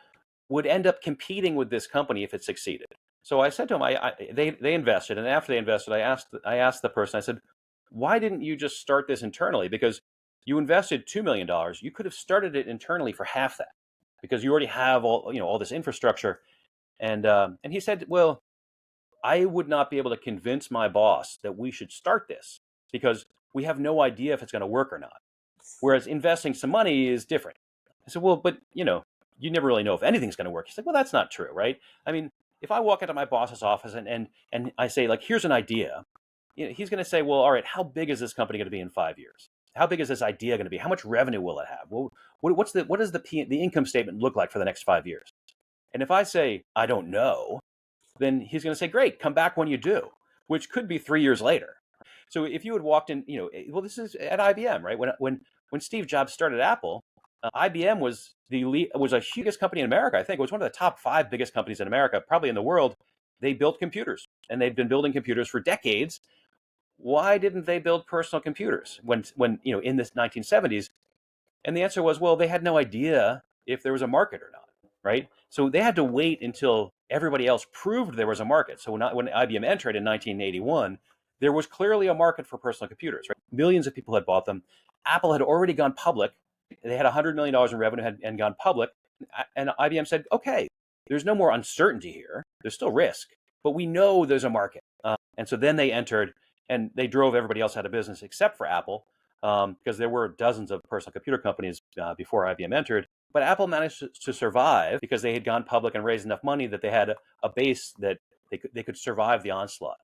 would end up competing with this company if it succeeded. So I said to him, they invested, and after they invested, I asked the person, I said, why didn't you just start this internally? Because you invested $2 million, you could have started it internally for half that, because you already have all this infrastructure. And he said, well, I would not be able to convince my boss that we should start this because we have no idea if it's going to work or not. Whereas investing some money is different. I said, well, but you never really know if anything's going to work. He's like, well, that's not true, right? I mean, if I walk into my boss's office and I say, like, here's an idea, he's going to say, well, all right, how big is this company going to be in 5 years? How big is this idea going to be? How much revenue will it have? Well, what does the income statement look like for the next 5 years? And if I say, I don't know, then he's going to say, great, come back when you do, which could be 3 years later. So if you had walked in, well, this is at IBM, right? When Steve Jobs started Apple, IBM was a huge company in America. I think it was one of the top 5 biggest companies in America, probably in the world. They built computers, and they'd been building computers for decades. Why didn't they build personal computers when in the 1970s? And the answer was, well, they had no idea if there was a market or not, right? So they had to wait until everybody else proved there was a market. So when IBM entered in 1981, there was clearly a market for personal computers, right? Millions of people had bought them. Apple had already gone public. They had $100 million in revenue and gone public. And IBM said, okay, there's no more uncertainty here. There's still risk, but we know there's a market. And so then they entered, and they drove everybody else out of business except for Apple, because there were dozens of personal computer companies before IBM entered. But Apple managed to survive because they had gone public and raised enough money that they had a base that they could survive the onslaught.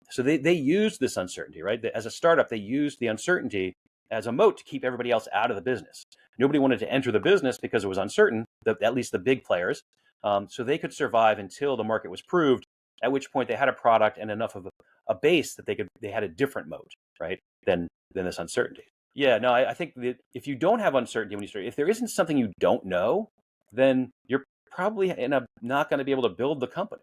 So they used this uncertainty, right? As a startup, they used the uncertainty as a moat to keep everybody else out of the business. Nobody wanted to enter the business because it was uncertain, at least the big players. So they could survive until the market was proved, at which point they had a product and enough of a base that they had a different moat, right, than this uncertainty. Yeah, no, I think that if you don't have uncertainty when you start, if there isn't something you don't know, then you're probably not going to be able to build the company.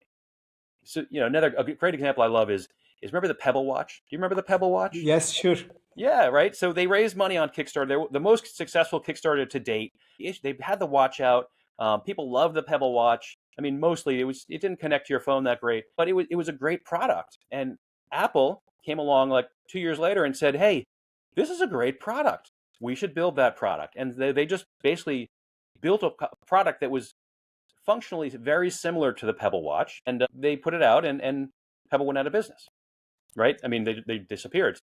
So, a great example I love is remember the Pebble watch? Do you remember the Pebble watch? Yes, sure. Yeah, right. So they raised money on Kickstarter. They were the most successful Kickstarter to date. They had the watch out. People love the Pebble watch. I mean, mostly it didn't connect to your phone that great, but it was a great product. And Apple came along like 2 years later and said, hey, this is a great product. We should build that product. And they just basically built a product that was functionally very similar to the Pebble watch. And they put it out, and Pebble went out of business, right? I mean, they disappeared.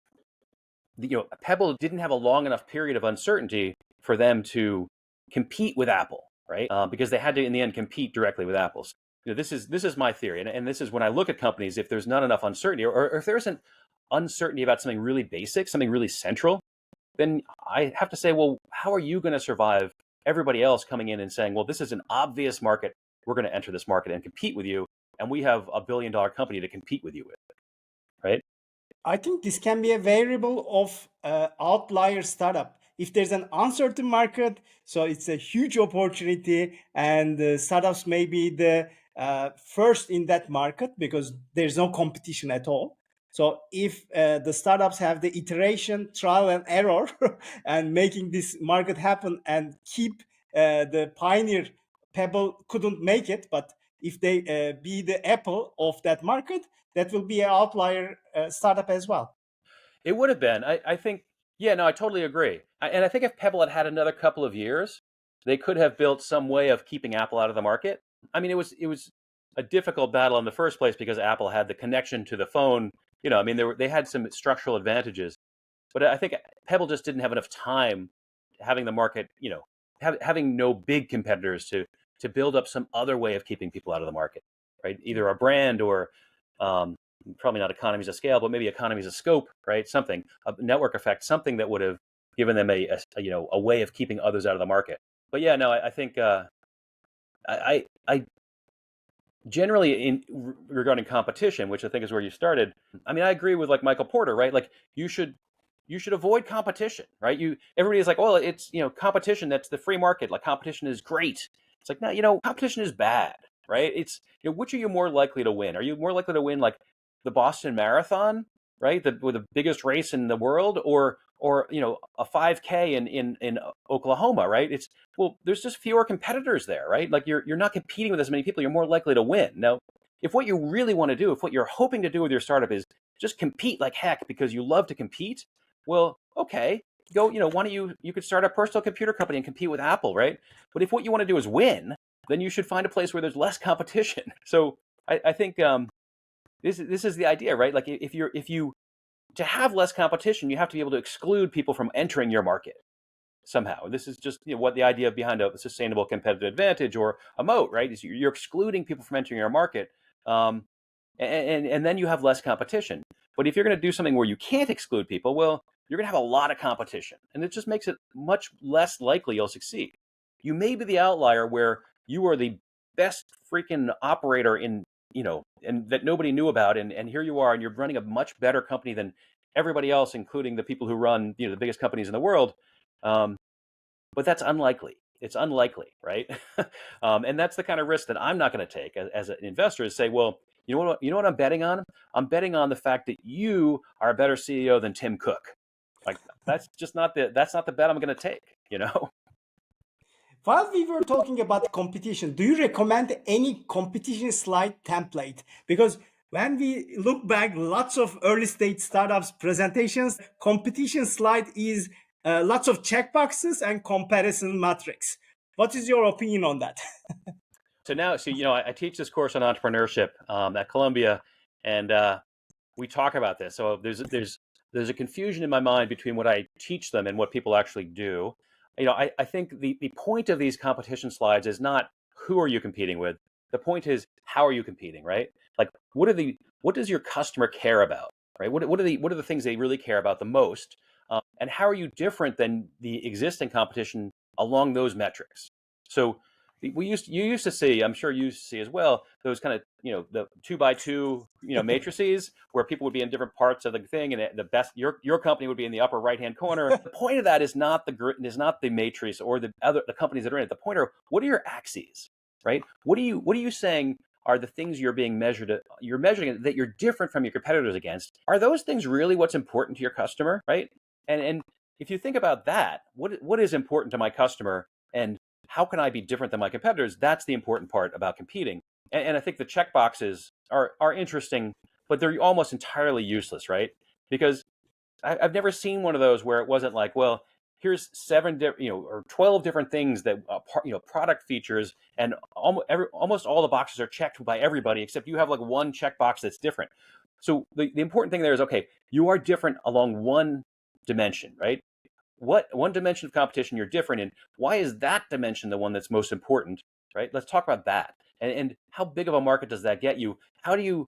Pebble didn't have a long enough period of uncertainty for them to compete with Apple, right? Because they had to, in the end, compete directly with Apple. So, this is my theory, and this is when I look at companies. If there's not enough uncertainty, or if there isn't uncertainty about something really basic, something really central, then I have to say, well, how are you going to survive everybody else coming in and saying, well, this is an obvious market. We're going to enter this market and compete with you, and we have a $1 billion company to compete with you with, right? I think this can be a variable of outlier startup. If there's an uncertain market, so it's a huge opportunity, and startups may be the first in that market because there's no competition at all. So if the startups have the iteration, trial and error, and making this market happen and keep the pioneer, Pebble couldn't make it, but if they be the Apple of that market, that will be an outlier startup as well. It would have been. I think, yeah, no, I totally agree. And I think if Pebble had another couple of years, they could have built some way of keeping Apple out of the market. I mean, it was a difficult battle in the first place because Apple had the connection to the phone. I mean, they had some structural advantages, but I think Pebble just didn't have enough time having the market, having no big competitors to build up some other way of keeping people out of the market, right? Either a brand or probably not economies of scale, but maybe economies of scope, right? Something, a network effect, something that would have given them a way of keeping others out of the market. But yeah, no, I think I generally regarding competition, which I think is where you started. I mean, I agree with like Michael Porter, right? Like you should avoid competition, right? Everybody is like, well, it's competition. That's the free market. Like competition is great. It's like, no, competition is bad, right? It's which are you more likely to win? Are you more likely to win like the Boston Marathon, right? With the biggest race in the world, or a 5K in Oklahoma, right? It's well, there's just fewer competitors there, right? Like you're not competing with as many people. You're more likely to win. Now, if what you really want to do, if what you're hoping to do with your startup is just compete like heck because you love to compete, well, okay, go. Why don't you could start a personal computer company and compete with Apple, right? But if what you want to do is win, then you should find a place where there's less competition. So I think this is the idea, right? Like if you to have less competition, you have to be able to exclude people from entering your market somehow. This is just what the idea behind a sustainable competitive advantage or a moat, right? Is you're excluding people from entering your market, and then you have less competition. But if you're going to do something where you can't exclude people, well, you're going to have a lot of competition, and it just makes it much less likely you'll succeed. You may be the outlier where you are the best freaking operator and that nobody knew about, and here you are, and you're running a much better company than everybody else, including the people who run the biggest companies in the world. Um, but that's unlikely. It's unlikely, right? And that's the kind of risk that I'm not going to take as an investor. Is say, well, you know what I'm betting on? I'm betting on the fact that you are a better CEO than Tim Cook. Like that's not the bet I'm going to take. While we were talking about competition, do you recommend any competition slide template? Because when we look back, lots of early stage startups presentations, competition slide is lots of checkboxes and comparison matrix. What is your opinion on that? So now, I teach this course on entrepreneurship at Columbia, and we talk about this. So there's a confusion in my mind between what I teach them and what people actually do. I think the point of these competition slides is not who are you competing with. The point is how are you competing, right? Like what does your customer care about, right? What are the things they really care about the most, and how are you different than the existing competition along those metrics? So you used to see, I'm sure you used to see as well, those kind of the 2x2 matrices where people would be in different parts of the thing, and the best your company would be in the upper right hand corner. The point of that is not the matrix or the companies that are in it. The point are, what are your axes, right? What are you saying are the things you're measuring that you're different from your competitors against? Are those things really what's important to your customer, right? And if you think about that, what is important to my customer, and how can I be different than my competitors? That's the important part about competing. And I think the check boxes are interesting, but they're almost entirely useless, right? Because I've never seen one of those where it wasn't like, well, here's 12 different things that product features, and almost all the boxes are checked by everybody except you have like one checkbox that's different. So the important thing there is, okay, you are different along one dimension, right? What one dimension of competition you're different in? Why is that dimension the one that's most important, right? Let's talk about that. And how big of a market does that get you? How do you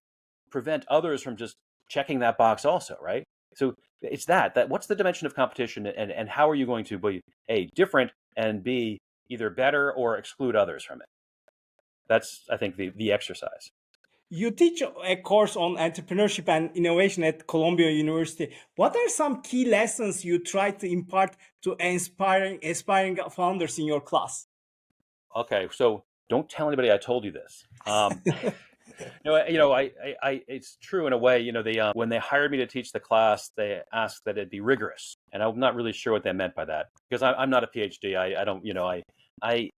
prevent others from just checking that box also, right? So it's that what's the dimension of competition, and how are you going to be A, different, and B, either better or exclude others from it? That's, I think, the exercise. You teach a course on entrepreneurship and innovation at Columbia University. What are some key lessons you try to impart to aspiring founders in your class? Okay, so don't tell anybody I told you this. No, it's true in a way. They when they hired me to teach the class, they asked that it be rigorous, and I'm not really sure what they meant by that because I'm not a PhD. I don't, I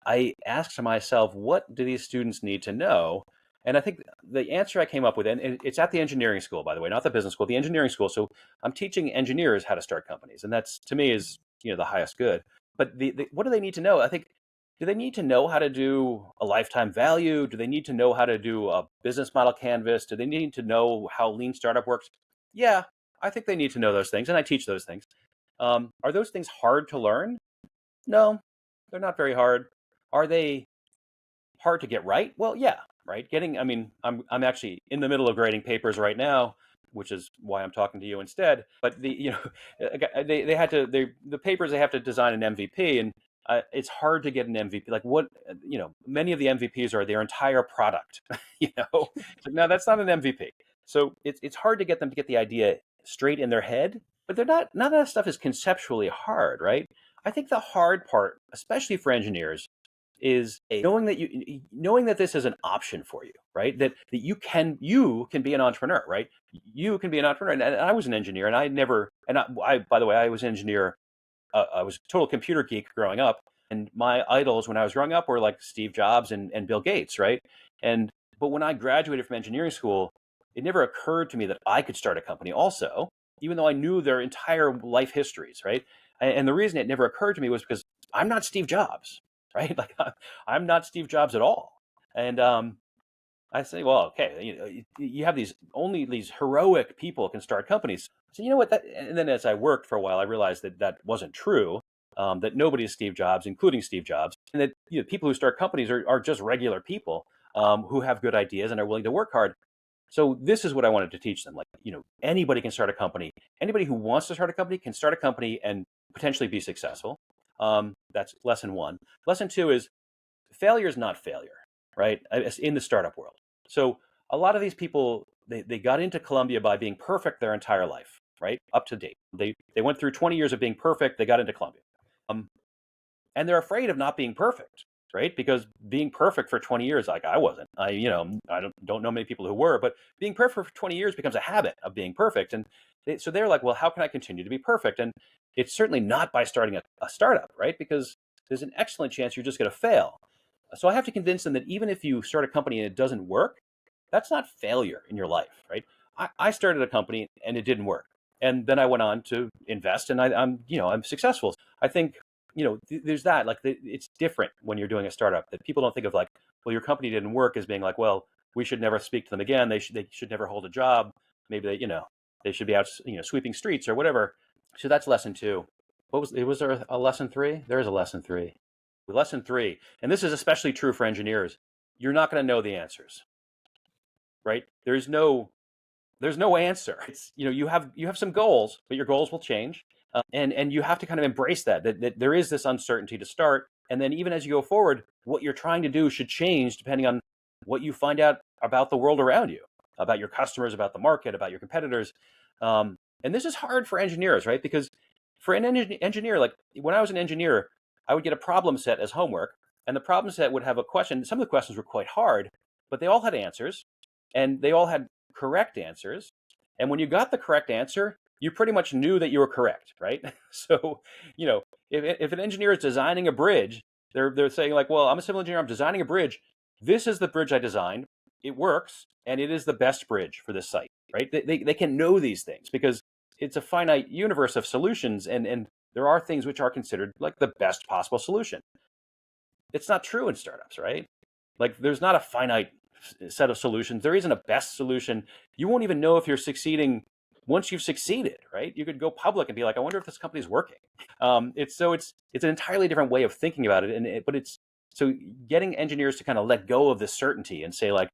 I asked myself, what do these students need to know? And I think the answer I came up with, and it's at the engineering school, by the way, not the business school, the engineering school. So I'm teaching engineers how to start companies, and that's to me is the highest good. But what do they need to know? I think, do they need to know how to do a lifetime value? Do they need to know how to do a business model canvas? Do they need to know how lean startup works? Yeah, I think they need to know those things, and I teach those things. Are those things hard to learn? No, they're not very hard. Are they hard to get right? Well, yeah. right? I mean, I'm actually in the middle of grading papers right now, which is why I'm talking to you instead. But the papers, they have to design an MVP, and it's hard to get an MVP. Like many of the MVPs are their entire product. So, no, that's not an MVP. So it's hard to get them to get the idea straight in their head. But they're not. None of that stuff is conceptually hard, right? I think the hard part, especially for engineers, is knowing that this is an option for you, right? That you can be an entrepreneur, right? You can be an entrepreneur. And I was an engineer, and I by the way, I was an engineer. I was a total computer geek growing up, and my idols when I was growing up were like Steve Jobs and Bill Gates, right? And but when I graduated from engineering school, it never occurred to me that I could start a company also, even though I knew their entire life histories, right? And the reason it never occurred to me was because I'm not Steve Jobs, right? Like I'm not Steve Jobs at all. And I say, well, okay, you have these heroic people can start companies. So you know what? And then as I worked for a while, I realized that that wasn't true. That nobody is Steve Jobs, including Steve Jobs, and that people who start companies are just regular people who have good ideas and are willing to work hard. So this is what I wanted to teach them. Like, anybody can start a company. Anybody who wants to start a company can start a company and potentially be successful. That's lesson one. Lesson two is failure is not failure, right? In the startup world. So a lot of these people, they got into Columbia by being perfect their entire life, right? Up to date. They went through 20 years of being perfect. They got into Columbia. Um, and they're afraid of not being perfect, right? Because being perfect for 20 years, like I wasn't, I don't know many people who were, but being perfect for 20 years becomes a habit of being perfect. And so they're like, well, how can I continue to be perfect? And it's certainly not by starting a startup, right? Because there's an excellent chance you're just going to fail. So I have to convince them that even if you start a company and it doesn't work, that's not failure in your life, right? I started a company and it didn't work. And then I went on to invest and I'm successful. I think, there's that, like it's different when you're doing a startup that people don't think of like, well, your company didn't work as being like, well, we should never speak to them again. They should never hold a job. Maybe they should be out, sweeping streets or whatever. So that's lesson two. Was there a lesson three? There is a lesson three. Lesson three, and this is especially true for engineers, you're not going to know the answers, right? There's no answer. It's you have some goals, but your goals will change, and you have to kind of embrace that there is this uncertainty to start, and then even as you go forward, what you're trying to do should change depending on what you find out about the world around you, about your customers, about the market, about your competitors, and this is hard for engineers, right? Because for an engineer, like when I was an engineer, I would get a problem set as homework, and the problem set would have a question. Some of the questions were quite hard, but they all had answers, and they all had correct answers. And when you got the correct answer, you pretty much knew that you were correct, right? So, if an engineer is designing a bridge, they're saying like, well, I'm a civil engineer, I'm designing a bridge. This is the bridge I designed. It works, and it is the best bridge for this site, right? They can know these things because it's a finite universe of solutions, and there are things which are considered like the best possible solution. It's not true in startups, right? Like there's not a finite set of solutions. There isn't a best solution. You won't even know if you're succeeding once you've succeeded, right? You could go public and be like, I wonder if this company's working. It's an entirely different way of thinking about it, but it's so getting engineers to kind of let go of this certainty and say like,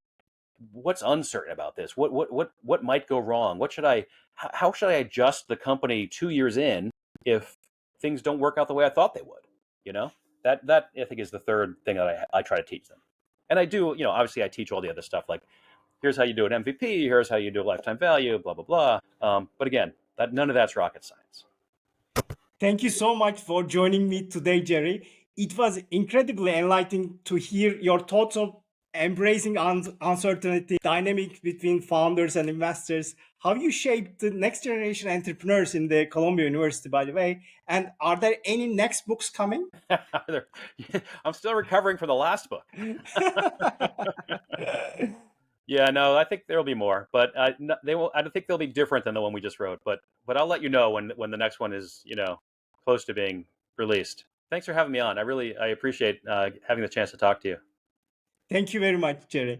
what's uncertain about this? What might go wrong? How should I adjust the company 2 years in if things don't work out the way I thought they would? You know, that I think is the third thing that I try to teach them. And I do, obviously I teach all the other stuff like here's how you do an MVP, here's how you do a lifetime value, blah blah blah. But again, none of that's rocket science. Thank you so much for joining me today, Jerry. It was incredibly enlightening to hear your thoughts of embracing uncertainty, dynamic between founders and investors, how you shaped the next generation entrepreneurs in the Columbia University, by the way. And are there any next books coming? I'm still recovering from the last book. Yeah, no, I think there'll be more, but they will. I don't think they'll be different than the one we just wrote. But I'll let you know when the next one is close to being released. Thanks for having me on. I appreciate having the chance to talk to you. Thank you very much, Jerry.